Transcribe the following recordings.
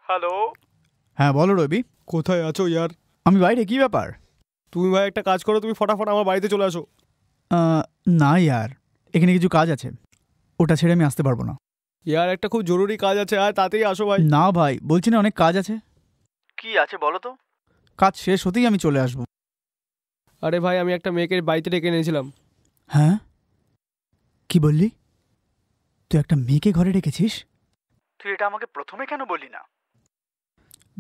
Hello, হ্যাঁ বলো রবি। কোথায় আছো ইয়ার? আমি বাইরে, কি ব্যাপার? তুমি ভাই একটা কাজ করো, তুমি ফটাফট আমার বাড়িতে চলে আসো। না ইয়ার, এখানে কিছু কাজ আছে, ওটা ছেড়ে আমি আসতে পারবো না। ইয়ার একটা খুব জরুরি কাজ আছে, আর তাতেই আসো ভাই। না ভাই, বলছি না অনেক কাজ আছে। কি আছে বলো তো? কাজ শেষ হতেই আমি চলে আসবো। আরে ভাই, আমি একটা মেয়েকে বাড়িতে ডেকে এনেছিলাম। হ্যাঁ, কি বললি? তুই একটা মেয়েকে ঘরে রেখেছিস? তুই এটা আমাকে প্রথমে কেন বললি না?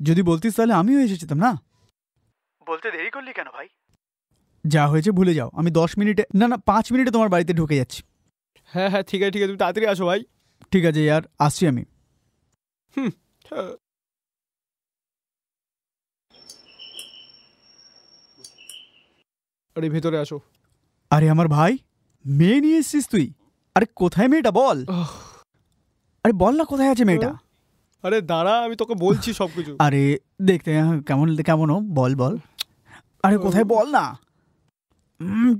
যদি বলতিস তাহলে আমিও এসে যেতাম না। বলতে দেরি করলি কেন ভাই? যা হয়েছে ভুলে যাও, আমি 10 মিনিটে না 5 মিনিটে তোমার বাড়িতে ঢুকে যাচ্ছি। হ্যাঁ হ্যাঁ, ঠিক আছে ঠিক আছে, তুমি তাড়াতাড়ি আসো ভাই। ঠিক আছে ইয়ার, আসছি আমি। হ্যাঁ। আরে ভেতরে আসো। আরে আমার ভাই, মেয়ে নিয়ে এসছিস তুই? আরে কোথায় মেয়েটা বল? আরে বল না কোথায় আছে মেয়েটা? আরে দাঁড়া, আমি তোকে বলছি সবকিছু। আরে দেখতে কেমন কেমন বল বল। আরে কোথায় বল না,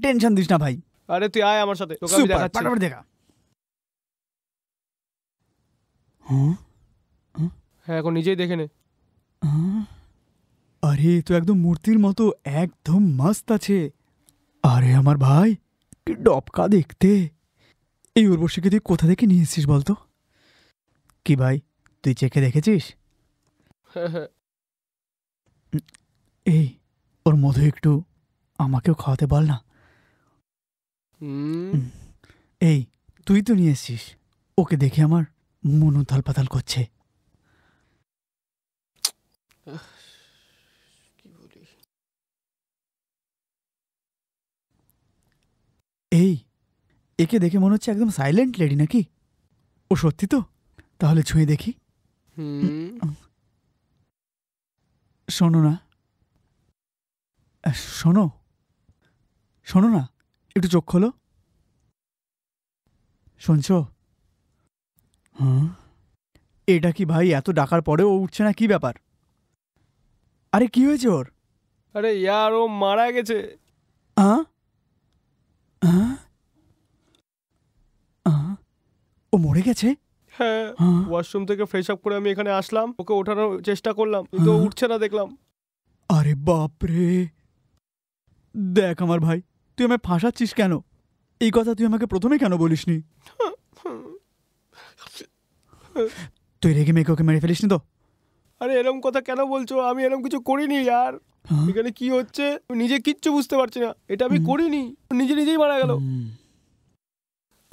টেনশন দিস না ভাই। আরে তুই আয় আমার সাথে, তোকে আমি সুপার, দেখাচ্ছি। ফাটাফাট দেখা। হ্যাঁ, এখন নিজেই দেখে নে। আরে তো একদম মূর্তির মতো, একদম মস্ত আছে। আরে আমার ভাই, কি ডপকা দেখতে। এই উর্বশীকে তুই কোথা থেকে নিয়ে এসেছিস বলতো? কি ভাই, তুই চেখে দেখেছিস? হ্যাঁ হ্যাঁ। এই, ওর মধু একটু আমাকেও খাওয়াতে বল না। এই, তুই তো নিয়ে এসছিস, ওকে দেখে আমার মন উথাল পাতাল করছে। কি বলি? এই, একে দেখে মনে হচ্ছে একদম সাইলেন্ট লেডি নাকি? ও সত্যি তো? তাহলে ছুঁয়ে দেখি। শোনো না, শোনো শোনো না, একটু চোখ খোলো। শুনছো? হ্যাঁ, এটা কি ভাই, এত ডাকার পরেও উঠছে না, কি ব্যাপার? আরে কি হয়েছে ওর? আরে ইয়ার, ও মারা গেছে। ও মরে গেছে? হ্যাঁ, ওয়াশরুম থেকে ফ্রেশ আপ করে আমি এখানে আসলাম, ওকে ওঠানোর চেষ্টা করলাম, কিন্তু ও উঠছে না দেখলাম। আরে বাপরে, দেখ আমার ভাই, তুই আমায় ফাঁসাচ্ছিস কেন? এই কথা তুই আমাকে প্রথমে কেন বলিসনি? তুই রেগে মেয়েকে ওকে মেরে ফেলিসনি তো? আরে এরকম কথা কেন বলছো? আমি এরকম কিছু করিনি ইয়ার। এখানে কি হচ্ছে নিজে কিচ্ছু বুঝতে পারছি না। এটা আমি করিনি, নিজে নিজেই মারা গেল।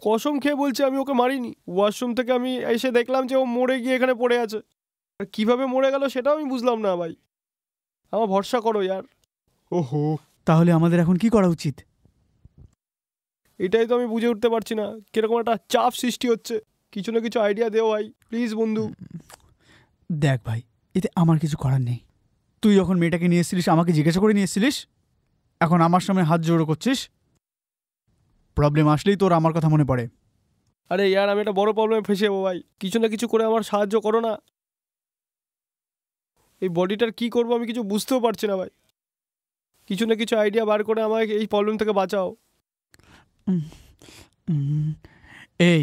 কসম খেয়ে বলছি আমি ওকে মারিনি। ওয়াশরুম থেকে আমি এসে দেখলাম যে ও মরে গিয়ে এখানে পড়ে আছে। আর কিভাবে মরে গেল সেটাও আমি বুঝলাম না ভাই। আমার ভরসা করো ইয়ার। ওহো, তাহলে আমাদের এখন কি করা উচিত? এটাই তো আমি বুঝে উঠতে পারছি না, কিরকম একটা চাপ সৃষ্টি হচ্ছে। কিছু না কিছু আইডিয়া দেও ভাই, প্লিজ বন্ধু। দেখ ভাই, এতে আমার কিছু করার নেই। তুই যখন মেয়েটাকে নিয়ে এসেছিলিস আমাকে জিজ্ঞাসা করে নিয়ে এসেছিলিস, এখন আমার সামনে হাত জোড়ো করছিস। প্রবলেম আসলেই তোর আমার কথা মনে পড়ে। আরে ইয়ার, আমি একটা বড় প্রবলেমে ফেসে যাবো ভাই। কিছু না কিছু করে আমার সাহায্য করো না। এই বডিটার কি করবো আমি কিছু বুঝতেও পারছি না ভাই। কিছু না কিছু আইডিয়া বার করে আমাকে এই প্রবলেম থেকে বাঁচাও। এই,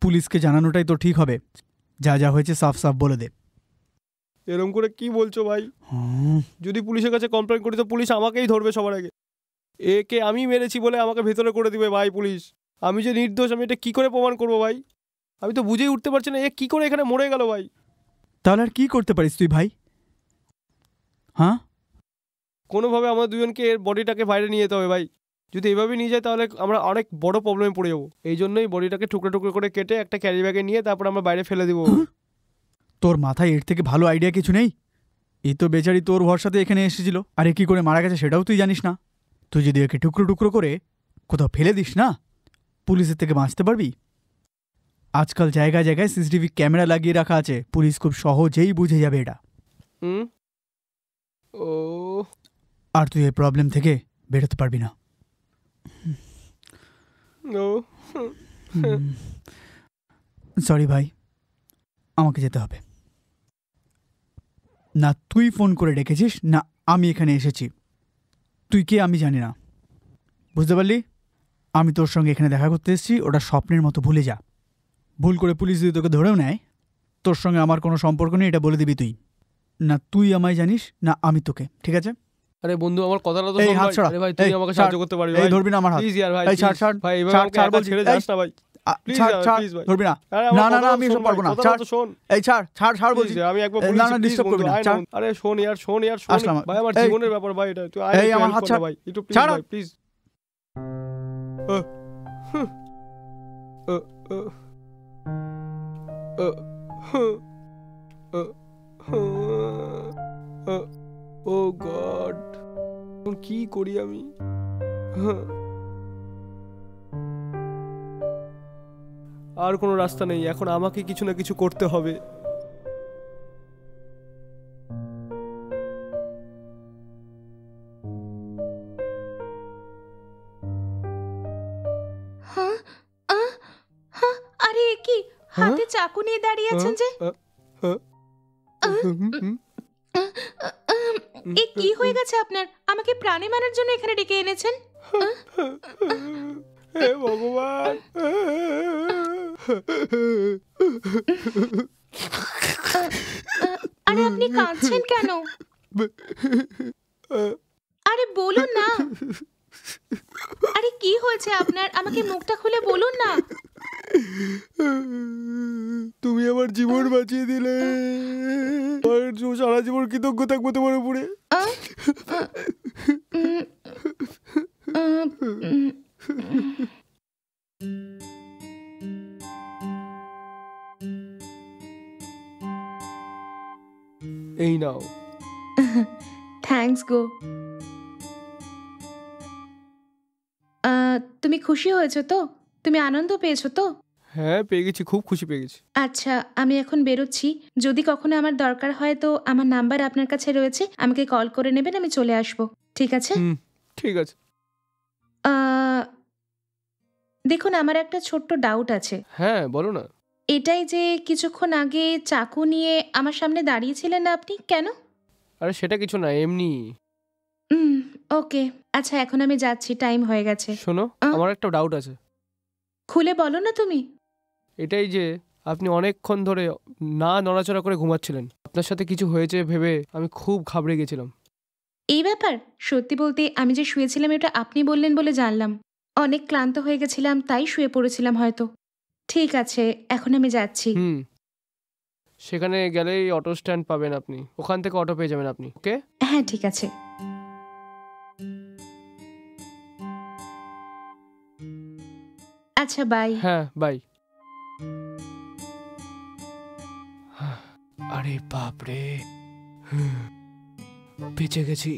পুলিশকে জানানোটাই তো ঠিক হবে। যা যা হয়েছে সাফ সাফ বলে দে। এরকম করে কি বলছো ভাই? যদি পুলিশের কাছে কমপ্লেন করি তো পুলিশ আমাকেই ধরবে সবার আগে। একে আমি মেরেছি বলে আমাকে ভেতরে করে দিবে ভাই পুলিশ। আমি যে নির্দোষ, আমি এটা কি করে প্রমাণ করবো ভাই? আমি তো বুঝেই উঠতে পারছি না এ কি করে এখানে মরে গেল ভাই। তাহলে আর কি করতে পারিস তুই ভাই? হ্যাঁ, কোনোভাবে আমাদের দুজনকে এর বডিটাকে বাইরে নিয়ে যেতে হবে ভাই। যদি এভাবে নিয়ে যায় তাহলে আমরা অনেক বড় প্রবলেমে পড়ে যাবো। এই জন্যই বডিটাকে টুকরো টুকরো করে কেটে একটা ক্যারি ব্যাগে নিয়ে তারপর আমরা বাইরে ফেলে দিব। তোর মাথায় এর থেকে ভালো আইডিয়া কিছু নেই? এই তো বেচারি তোর ভরসাতে এখানে এসেছিল, আরে কি করে মারা গেছে সেটাও তুই জানিস না। তুই যদি একে টুকরো টুকরো করে কোথাও ফেলে দিস না, পুলিশের থেকে বাঁচতে পারবি। আজকাল জায়গায় জায়গায় সিসিটিভি ক্যামেরা লাগিয়ে রাখা আছে, পুলিশ খুব সহজেই বুঝে যাবে এটা। ও, আর তুই এই প্রবলেম থেকে বেরোতে পারবি না। সরি ভাই, আমাকে যেতে হবে। না তুই ফোন করে ডেকেছিস, না আমি এখানে এসেছি। তুই কে আমি জানি না, বুঝতে পারলি? আমি তোর সঙ্গে এখানে দেখা করতে এসেছি, ওটা স্বপ্নের মতো ভুলে যা। ভুল করে পুলিশ যদি তোকে ধরেও নেয় তোর সঙ্গে আমার কোনো সম্পর্ক নেই, এটা বলে দিবি তুই। না তুই আমায় জানিস না আমি তোকে, ঠিক আছে? আরে বন্ধু আমার কথাটা তো এই শোন হাত ভাই। ছাড়া, আরে ভাই তুই এই আমাকে ছাড়, সাহায্য করতে পারবি এই ভাই, ধরবি না আমার হাত, প্লিজ ইয়ার ভাই, এই ছাড় please। ছাড় ভাই এভাবে ছাড় আমাকে ছাড় একা বলছি, ছেড়ে এই যাস না ভাই, প্লিজ ছাড় ইয়ার, ছাড়, প্লিজ ভাই। ধরবি না, আরে আমার না না না কথাটা আমি শোন এসব ভাই, পারবো না, কথাটা ছাড়, তো শোন। এই ছাড় ছাড় ছাড় বলছি, Please, আমি একবার এই, বলেছি, না না please ডিস্টার্ব বন্ধু, করবি না, আয় না ছাড়। বন্ধু। আরে শোন ইয়ার, শোন ইয়ার, শোন আসলাম, ভাই, আমার এই, জীবনের ব্যাপার ভাই, এটা তুই আয়, এই একটু আমার help হাত কর না ছাড়, ভাই, একটু প্লিজ ছাড়। ভাই, প্লিজ। ও গড, কি করি আমি? আর কোনো রাস্তা নেই, এখন আমাকে কিছু না কিছু করতে হবে। হ্যাঁ, হ্যাঁ, আরে এ কি হাতে চাকু নিয়ে দাঁড়িয়ে আছেন যে? এ কি হয়ে গেছে আপনার? আমাকে প্রাণে মারার জন্য এখানে ডেকে এনেছেন? হে ভগবান, আরে আপনি কাঁদছেন কেন? আরে বলুন না, আরে কি হয়েছে আপনার? আমাকে মুখটা খুলে বলুন না। তুমি আমার জীবন বাঁচিয়ে দিলে, সারা জীবন কৃতজ্ঞ থাকবো তোমার উপরে। আহ, উম, উম, উম, এই নাও। থ্যাঙ্কস গো। তুমি খুশি হয়েছো তো? তুমি আনন্দ পেয়েছো তো? হ্যাঁ পেয়ে গেছি, খুব খুশি পেয়ে গেছি। আচ্ছা, আমি এখন বেরোচ্ছি। যদি কখনো আমার দরকার হয় তো আমার নাম্বার আপনার কাছে রয়েছে, আমাকে কল করে নেবেন, আমি চলে আসবো। ঠিক আছে? ঠিক আছে। আহ, দেখুন আমার একটা ছোট্ট ডাউট আছে। হ্যাঁ বলো না। এটাই যে কিছুক্ষণ আগে চাকু নিয়ে আমার সামনে দাঁড়িয়েছিলেন আপনি, কেন? আরে সেটা কিছু না, এমনি। ওকে, আচ্ছা এখন আমি যাচ্ছি, টাইম হয়ে গেছে। শোনো, আমার একটা ডাউট আছে। খুলে বলো না তুমি। এটাই যে আপনি অনেকক্ষণ ধরে না নড়াচড়া করে ঘুমাচ্ছিলেন, আপনার সাথে কিছু হয়েছে ভেবে আমি খুব ঘাবড়ে গেছিলাম। এই ব্যাপার, সত্যি বলতে আমি যে শুয়েছিলাম এটা আপনি বললেন বলে জানলাম। অনেক ক্লান্ত হয়ে গেছিলাম, তাই শুয়ে পড়েছিলাম হয়তো। ঠিক আছে, এখন আমি যাচ্ছি। সেখানে গেলেই অটো স্ট্যান্ড পাবেন আপনি, ওখান থেকে অটো পেয়ে যাবেন আপনি। ওকে? হ্যাঁ ঠিক আছে। আচ্ছা বাই। হ্যাঁ বাই। আরে বাপরে, বেঁচে গেছি।